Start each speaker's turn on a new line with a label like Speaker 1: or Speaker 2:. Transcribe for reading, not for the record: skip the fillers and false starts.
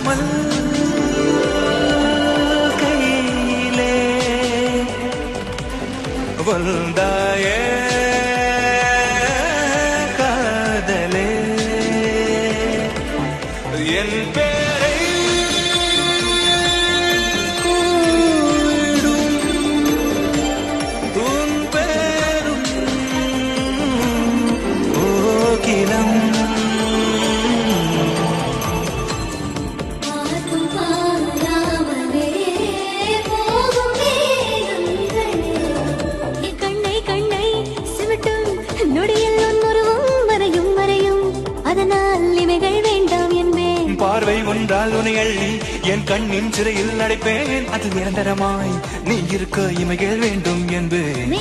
Speaker 1: சொல்லாமல் கையிலே வந்தாயே காதலே என் பேரை கூடும் உன் பேரும் கோகிலம் பார்வை ஒன்றால் உன்னை அள்ளி என் கண்ணின் சிறையில் அடைப்பேன் அது நிரந்தரமாய் நீ இருக்க இமைகள் வேண்டும் என்பேன்